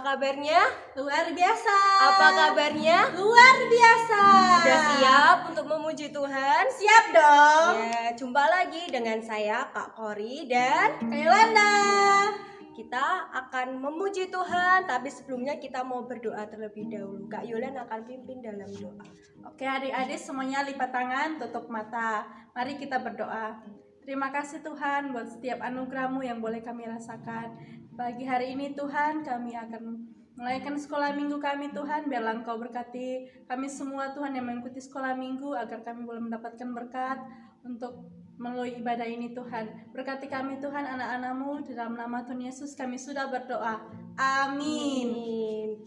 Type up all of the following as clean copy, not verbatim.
kabarnya? Luar biasa. Apa kabarnya? Luar biasa. Sudah siap untuk memuji Tuhan? Siap dong. Ya, jumpa lagi dengan saya Kak Kori dan Kak Yolanda. Kita akan memuji Tuhan, tapi sebelumnya kita mau berdoa terlebih dahulu. Kak Yolan akan pimpin dalam doa. Oke, adik-adik semuanya lipat tangan, tutup mata. Mari kita berdoa. Terima kasih Tuhan buat setiap anugerah-Mu yang boleh kami rasakan. Pagi hari ini Tuhan, kami akan melayani sekolah minggu kami Tuhan. Biarlah Engkau berkati kami semua Tuhan yang mengikuti sekolah minggu, agar kami boleh mendapatkan berkat untuk melalui ibadah ini Tuhan. Berkati kami Tuhan, anak-anak-Mu, di dalam nama Tuhan Yesus kami sudah berdoa. Amin.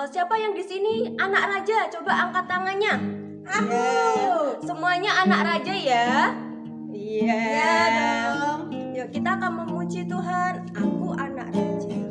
Siapa yang di sini anak raja? Coba angkat tangannya. Aku. Ya, semuanya anak raja ya. Iya. Ya dong. Yuk kita akan memuji Tuhan. Aku anak raja.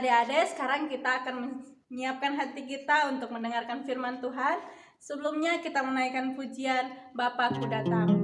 Adik-adik, sekarang kita akan menyiapkan hati kita untuk mendengarkan firman Tuhan. Sebelumnya kita menaikkan pujian Bapakku Datang.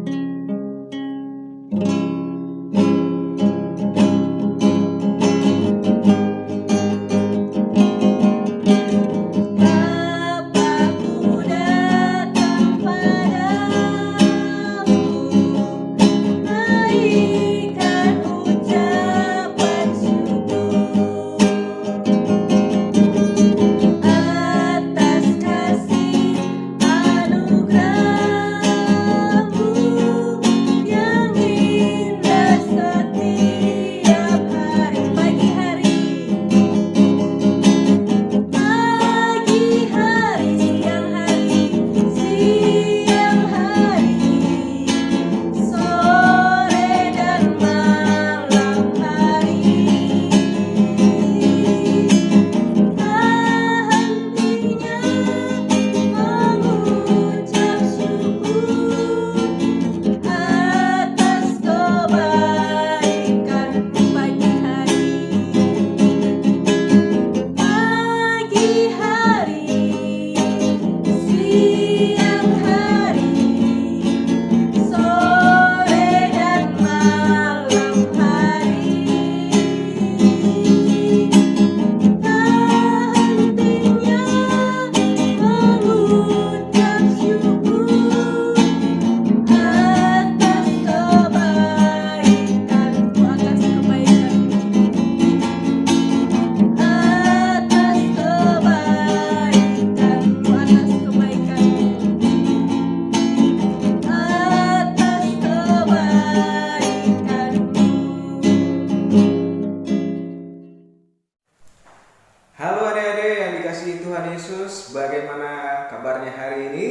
Halo adik-adik yang dikasihi Tuhan Yesus, bagaimana kabarnya hari ini?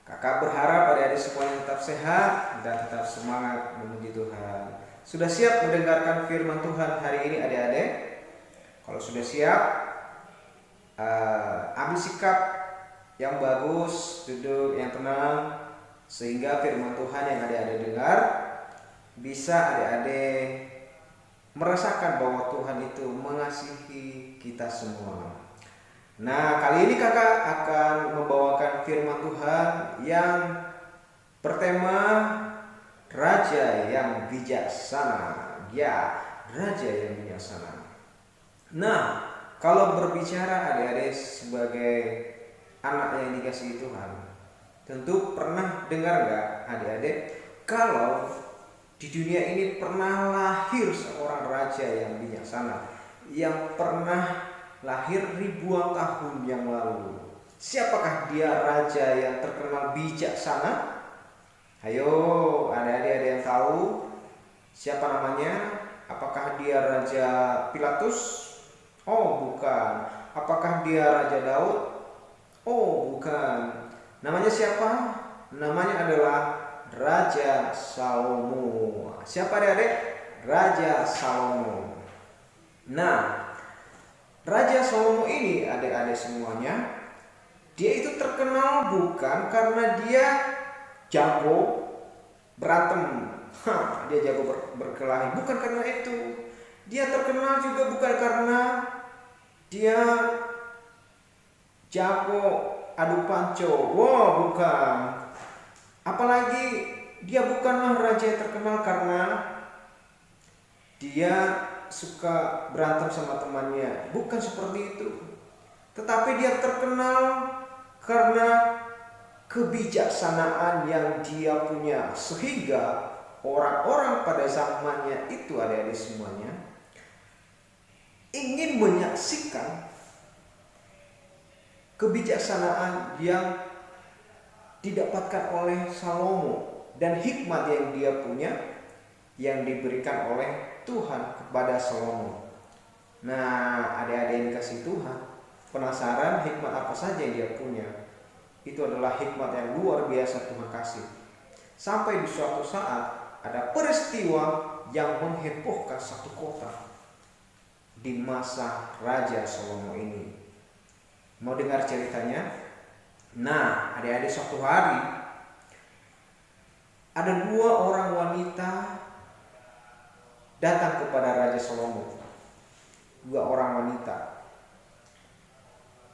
Kakak berharap adik-adik semuanya tetap sehat dan tetap semangat memuji Tuhan. Sudah siap mendengarkan firman Tuhan hari ini adik-adik? Kalau sudah siap, ambil sikap yang bagus, duduk yang tenang, sehingga firman Tuhan yang adik-adik dengar bisa adik-adik merasakan bahwa Tuhan itu mengasihi kita semua. Nah, kali ini kakak akan membawakan firman Tuhan yang bertema Raja yang Bijaksana. Ya, Raja yang Bijaksana. Nah, kalau berbicara adik-adik sebagai anak yang dikasihi Tuhan, tentu pernah dengar gak adik-adik kalau di dunia ini pernah lahir seorang raja yang bijaksana, yang pernah lahir ribuan tahun yang lalu. Siapakah dia raja yang terkenal bijaksana? Ayo adik-adik ada yang tahu siapa namanya? Apakah dia Raja Pilatus? Oh bukan. Apakah dia Raja Daud? Oh bukan. Namanya siapa? Namanya adalah Raja Salomo. Siapa adik-adik? Raja Salomo. Nah, Raja Salomo ini adik-adik semuanya, dia itu terkenal bukan karena dia jago berantem, dia jago berkelahi, bukan karena itu. Dia terkenal juga bukan karena dia jago adu panco, wow bukan. Apalagi dia bukanlah raja yang terkenal karena dia suka berantem sama temannya, bukan seperti itu. Tetapi dia terkenal karena kebijaksanaan yang dia punya, sehingga orang-orang pada zamannya itu adik-adik semuanya ingin menyaksikan kebijaksanaan yang didapatkan oleh Salomo dan hikmat yang dia punya yang diberikan oleh Tuhan kepada Salomo. Nah, adik-adik yang dikasih Tuhan, penasaran hikmat apa saja yang dia punya? Itu adalah hikmat yang luar biasa Tuhan kasih. Sampai di suatu saat ada peristiwa yang menghebohkan satu kota di masa Raja Salomo ini. Mau dengar ceritanya? Nah, adik-adik suatu hari ada dua orang wanita datang kepada Raja Salomo. Dua orang wanita.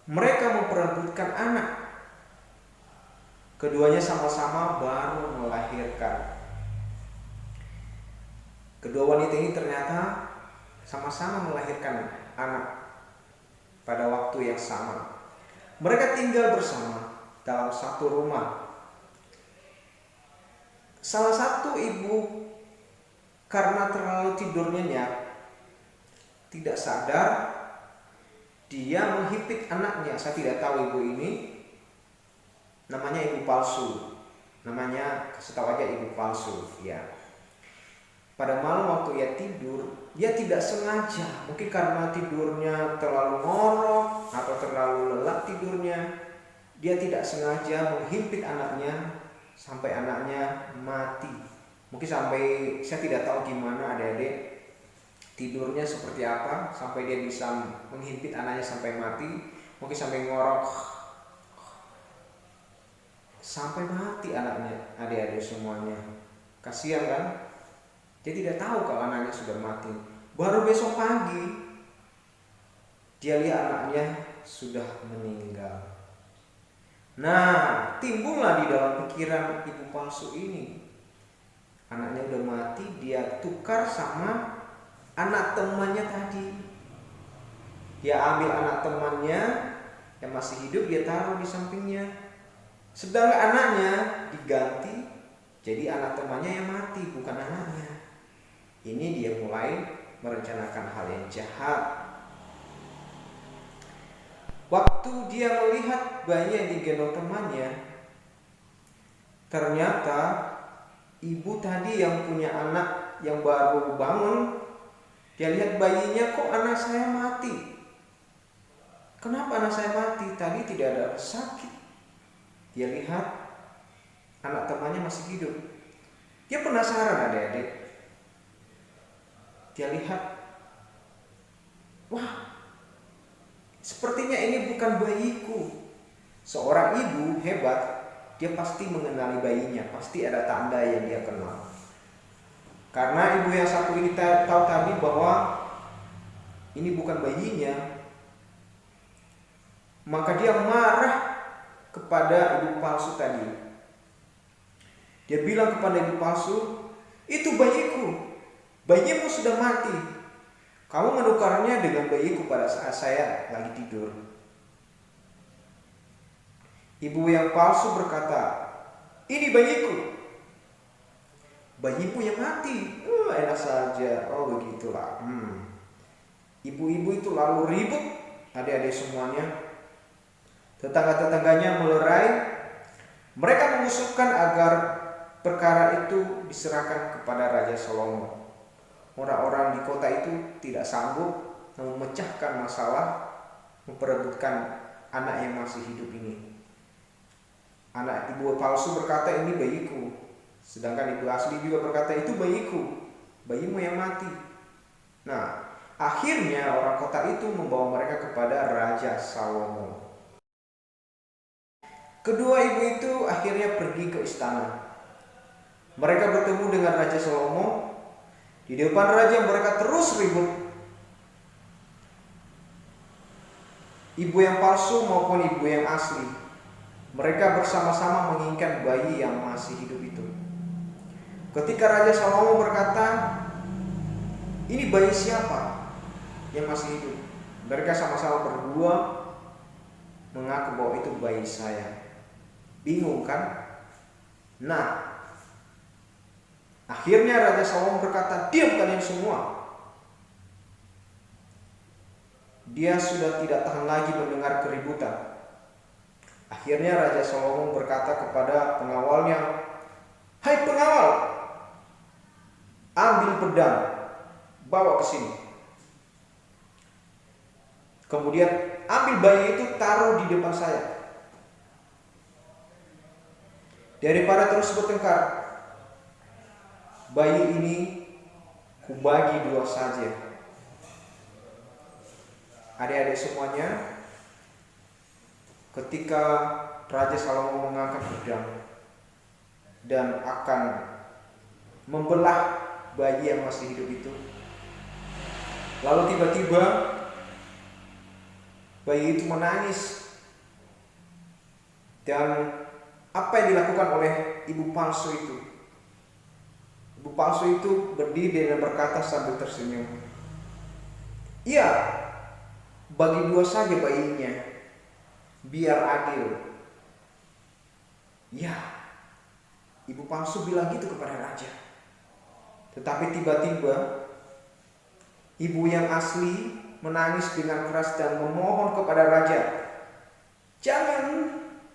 Mereka memperebutkan anak. Keduanya sama-sama baru melahirkan. Kedua wanita ini ternyata sama-sama melahirkan anak pada waktu yang sama. Mereka tinggal bersama dalam satu rumah. Salah satu ibu karena terlalu tidur nyenyak, tidak sadar, dia menghimpit anaknya. Saya tidak tahu ibu ini namanya ibu palsu. Namanya kasih tahu aja ibu palsu, ya. Pada malam waktu ia tidur, dia tidak sengaja, mungkin karena tidurnya terlalu ngorok atau terlalu lelap tidurnya, dia tidak sengaja menghimpit anaknya sampai anaknya mati. Mungkin sampai, saya tidak tahu gimana adik-adik tidurnya seperti apa sampai dia bisa menghimpit anaknya sampai mati. Mungkin sampai ngorok sampai mati anaknya, adik-adik semuanya. Kasihan kan? Dia tidak tahu kalau anaknya sudah mati. Baru besok pagi dia lihat anaknya sudah meninggal. Nah, timbullah di dalam pikiran ibu palsu ini, anaknya udah mati, dia tukar sama anak temannya tadi. Dia ambil anak temannya yang masih hidup, dia taruh di sampingnya. Sedangkan anaknya diganti jadi anak temannya yang mati, bukan anaknya. Ini dia mulai merencanakan hal yang jahat. Waktu dia melihat bayi yang digendong temannya, ternyata ibu tadi yang punya anak yang baru bangun, dia lihat bayinya, kok anak saya mati? Kenapa anak saya mati? Tadi tidak ada sakit. Dia lihat anak temannya masih hidup. Dia penasaran adik-adik. Dia lihat, wah, sepertinya ini bukan bayiku. Seorang ibu hebat, dia pasti mengenali bayinya, pasti ada tanda yang dia kenal. Karena ibu yang satu ini tahu tadi bahwa ini bukan bayinya. Maka dia marah kepada ibu palsu tadi. Dia bilang kepada ibu palsu, "Itu bayiku, bayimu sudah mati. Kamu menukarnya dengan bayiku pada saat saya lagi tidur." Ibu yang palsu berkata, "Ini bayiku." "Bayimu yang mati." Enak saja. Oh begitulah. Ibu-ibu itu lalu ribut, adik-adik semuanya. Tetangga-tetangganya melerai. Mereka mengusulkan agar perkara itu diserahkan kepada Raja Salomo. Orang-orang di kota itu tidak sanggup memecahkan masalah, memperebutkan anak yang masih hidup ini. Anak ibu palsu berkata, "Ini bayiku." Sedangkan ibu asli juga berkata, "Itu bayiku, bayimu yang mati." Nah, akhirnya orang kota itu membawa mereka kepada Raja Salomo. Kedua ibu itu akhirnya pergi ke istana. Mereka bertemu dengan Raja Salomo. Di depan raja mereka terus ribut. Ibu yang palsu maupun ibu yang asli, mereka bersama-sama menginginkan bayi yang masih hidup itu. Ketika Raja Salomo berkata, "Ini bayi siapa yang masih hidup?" Mereka sama-sama berdua mengaku bahwa itu bayi saya. Bingung kan? Nah, akhirnya Raja Salomo berkata, "Diam kalian semua." Dia sudah tidak tahan lagi mendengar keributan. Akhirnya Raja Salomo berkata kepada pengawalnya, "Hai pengawal, ambil pedang, bawa ke sini. Kemudian ambil bayi itu, taruh di depan saya. Daripada terus bertengkar, bayi ini kubagi dua saja." Adik-adik semuanya, ketika Raja Salomo mengangkat pedang dan akan membelah bayi yang masih hidup itu, lalu tiba-tiba bayi itu menangis. Dan apa yang dilakukan oleh ibu palsu itu? Ibu palsu itu berdiri dan berkata sambil tersenyum, "Iya, bagi dua saja bayinya, biar adil." Ya, ibu palsu bilang gitu kepada raja. Tetapi tiba-tiba ibu yang asli menangis dengan keras dan memohon kepada raja,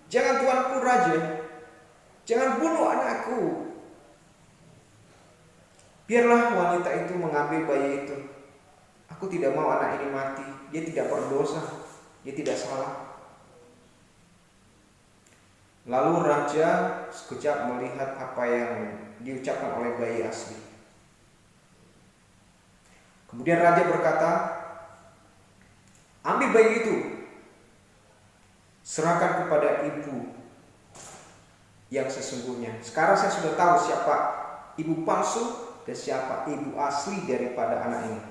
Jangan tuanku raja, jangan bunuh anakku. Biarlah wanita itu mengambil bayi itu. Aku tidak mau anak ini mati. Dia tidak berdosa, dia tidak salah." Lalu raja sekejap melihat apa yang diucapkan oleh bayi asli. Kemudian raja berkata, "Ambil bayi itu, serahkan kepada ibu yang sesungguhnya. Sekarang saya sudah tahu siapa ibu palsu dan siapa ibu asli daripada anak ini."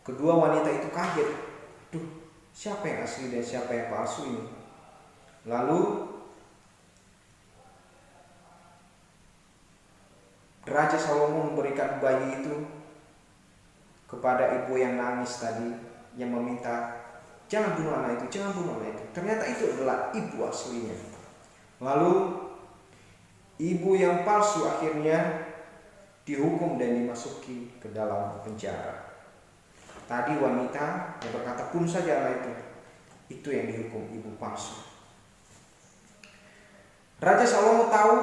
Kedua wanita itu kaget. Duh, siapa yang asli dan siapa yang palsu ini? Lalu Raja Salomo memberikan bayi itu kepada ibu yang nangis tadi, yang meminta, "Jangan bunuh anak itu, jangan bunuh anak itu." Ternyata itu adalah ibu aslinya. Lalu ibu yang palsu akhirnya dihukum dan dimasuki ke dalam penjara. Tadi wanita yang berkata, "Bunuh saja anak itu yang dihukum ibu palsu. Raja Salomo tahu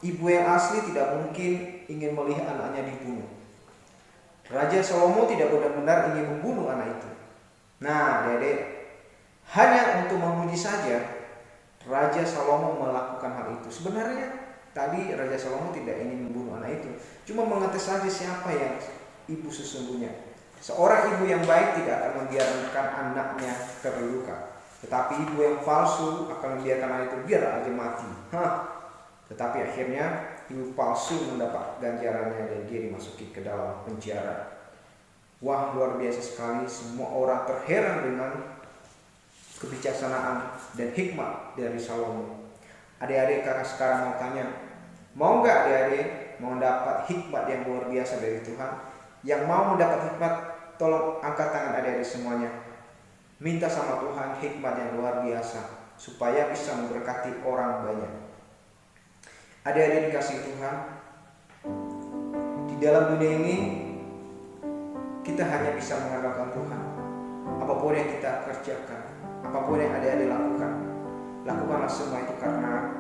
ibu yang asli tidak mungkin ingin melihat anaknya dibunuh. Raja Salomo tidak benar-benar ingin membunuh anak itu. Nah, adik-adik, hanya untuk memuji saja Raja Salomo melakukan hal itu. Sebenarnya tadi Raja Salomo tidak ingin membunuh anak itu, cuma mengetes saja siapa yang ibu sesungguhnya. Seorang ibu yang baik tidak akan membiarkan anaknya terluka, tetapi ibu yang palsu akan membiarkan anak itu biar aja mati. Tetapi akhirnya ibu palsu mendapat ganjarannya dan dia dimasuki ke dalam penjara. Wah, luar biasa sekali. Semua orang terheran dengan kebijaksanaan dan hikmat dari Salomo. Adik-adik, kakak sekarang mau tanya, mau nggak adik-adik mau dapat hikmat yang luar biasa dari Tuhan? Yang mau mendapat hikmat, tolong angkat tangan adik-adik semuanya. Minta sama Tuhan hikmat yang luar biasa supaya bisa memberkati orang banyak. Adik-adik dikasih Tuhan, di dalam dunia ini kita hanya bisa mengandalkan Tuhan. Apapun yang kita kerjakan, apapun yang adik-adik lakukan, lakukanlah semua itu karena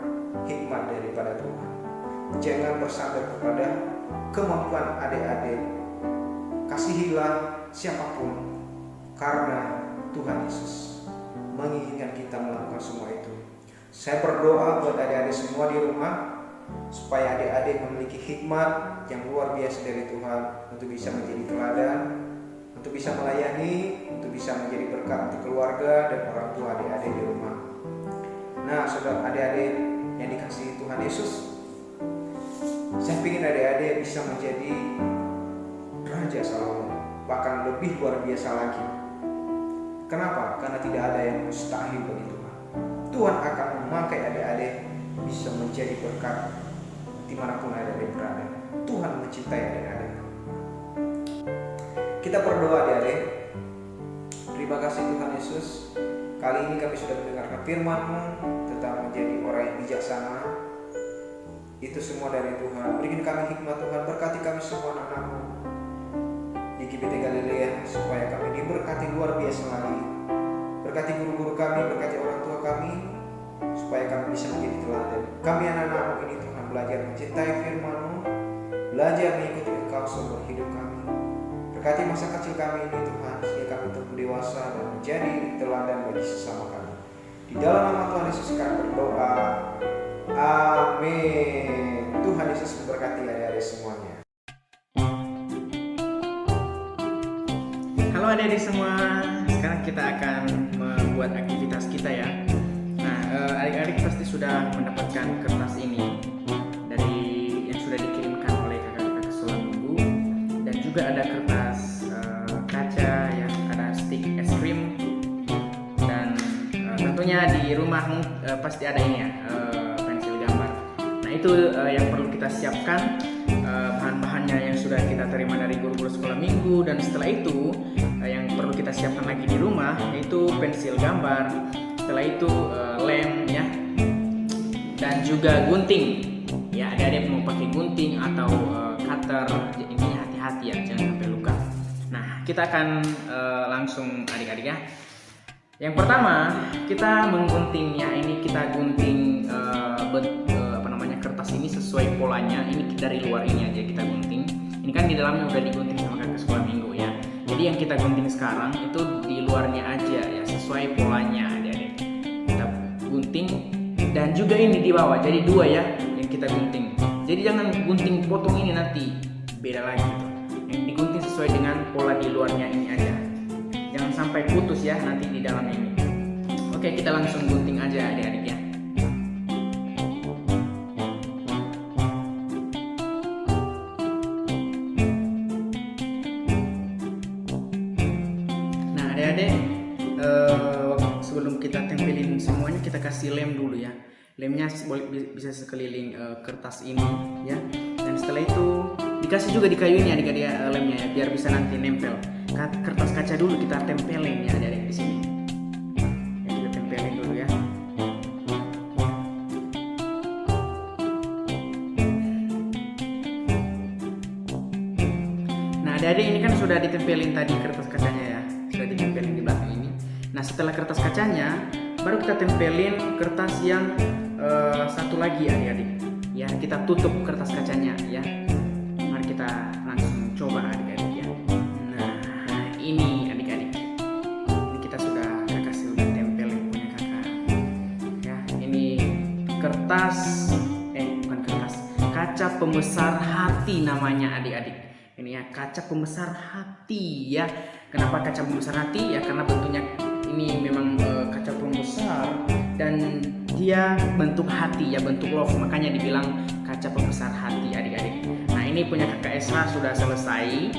hikmat daripada Tuhan. Jangan bersandar kepada kemampuan adik-adik. Kasihilah siapapun, karena Tuhan Yesus menginginkan kita melakukan semua itu. Saya berdoa buat adik-adik semua di rumah, supaya adik-adik memiliki hikmat yang luar biasa dari Tuhan untuk bisa menjadi teladan, untuk bisa melayani, untuk bisa menjadi berkat untuk keluarga dan orang tua adik-adik di rumah. Nah, saudara adik-adik yang dikasihi Tuhan Yesus, saya ingin adik-adik bisa menjadi Raja Salomo, bahkan lebih luar biasa lagi. Kenapa? Karena tidak ada yang mustahil bagi Tuhan. Tuhan akan memakai adik-adik bisa menjadi berkat dimanapun adik-adik berada. Tuhan mencintai adik-adik. Kita berdoa adik-adik. Terima kasih Tuhan Yesus. Kali ini kami sudah mendengarkan firman-Mu tentang menjadi orang yang bijaksana. Itu semua dari Tuhan. Berikan kami hikmat Tuhan. Berkati kami semua anak-anak-Mu di GBT Galilea, supaya kami diberkati luar biasa lagi. Berkati guru-guru kami, berkati orang tua kami, supaya kami bisa menjadi teladan. Kami anak-anak-Mu ini Tuhan belajar mencintai firman-Mu, belajar mengikuti Engkau seumur hidup kami. Berkati masa kecil kami ini Tuhan, sehingga kami tumbuh dewasa dan menjadi teladan bagi sesama kami. Di dalam nama Tuhan Yesus kami berdoa. Amin. Tuhan Yesus memberkati adik-adik semuanya. Halo adik-adik semua, sekarang kita akan membuat aktivitas kita ya. Nah, adik-adik pasti sudah mendapatkan kertas ini dari yang sudah dikirimkan oleh kakak-kakak sekolah minggu, dan juga ada kertas kaca ya, ada stick es krim, dan tentunya di rumahmu pasti ada ini ya, pensil gambar. Nah itu yang perlu kita siapkan, bahan-bahannya yang sudah kita terima dari guru-guru sekolah minggu, dan setelah itu yang perlu kita siapkan lagi di rumah yaitu pensil gambar, setelah itu lem ya, dan juga gunting ya. Adik-adik mau pakai gunting atau cutter, ini hati-hati ya, jangan sampai luka. Nah kita akan langsung adik-adik ya. Yang pertama kita mengguntingnya, ini kita gunting kertas ini sesuai polanya. Ini dari luar ini aja kita gunting. Ini kan di dalamnya udah digunting sama kakak sekolah minggu ya. Jadi yang kita gunting sekarang itu di luarnya aja ya, sesuai polanya adik-adik. Kita gunting, dan juga ini di bawah. Jadi dua ya yang kita gunting. Jadi jangan gunting potong ini, nanti beda lagi gitu. Yang digunting sesuai dengan pola di luarnya ini aja. Jangan sampai putus ya nanti di dalam ini. Oke, kita langsung gunting aja adik-adik ya. Adik-adik, sebelum kita tempelin semuanya, kita kasih lem dulu ya. Lemnya bisa sekeliling kertas ini ya. Dan setelah itu dikasih juga di kayu ini adik-adik lemnya ya, biar bisa nanti nempel. Kertas kaca dulu kita tempelin ya adik-adik di sini. Ya, kita tempelin dulu ya. Nah adik-adik, ini kan sudah ditempelin tadi kertas kacanya ya. Sudah ditempelin di belakang ini. Nah setelah kertas kacanya, baru kita tempelin kertas yang satu lagi adik-adik ya. Kita tutup kertas kacanya ya. Mari kita langsung coba adik-adik ya. Nah ini adik-adik, ini kita sudah tempelin punya kakak ya. Ini kertas bukan kertas, kaca pembesar hati namanya adik-adik. Ini ya, kaca pembesar hati ya. Kenapa kaca pembesar hati? Ya karena bentuknya ini memang kaca pembesar dan dia bentuk hati ya, bentuk love, makanya dibilang kaca pembesar hati adik-adik. Nah ini punya kakak Esra sudah selesai.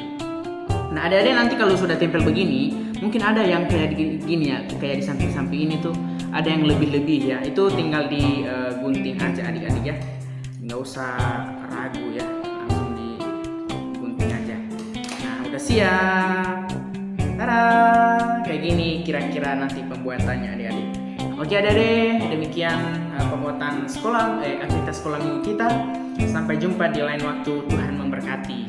Nah, adik-adik nanti kalau sudah tempel begini, mungkin ada yang kayak gini ya, kayak di samping-samping ini tuh ada yang lebih-lebih ya. Itu tinggal digunting aja adik-adik ya. Nggak usah ragu ya, langsung digunting aja. Nah, udah siap. Tada! Kayak gini kira-kira nanti pembuatannya adik-adik. Oke adik-adik, demikian pembuatan aktivitas sekolah minggu kita. Sampai jumpa di lain waktu. Tuhan memberkati.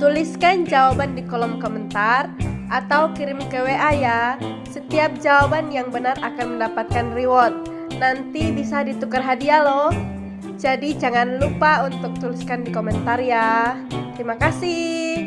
Tuliskan jawaban di kolom komentar atau kirim ke WA ya. Setiap jawaban yang benar akan mendapatkan reward. Nanti bisa ditukar hadiah loh. Jadi jangan lupa untuk tuliskan di komentar ya. Terima kasih.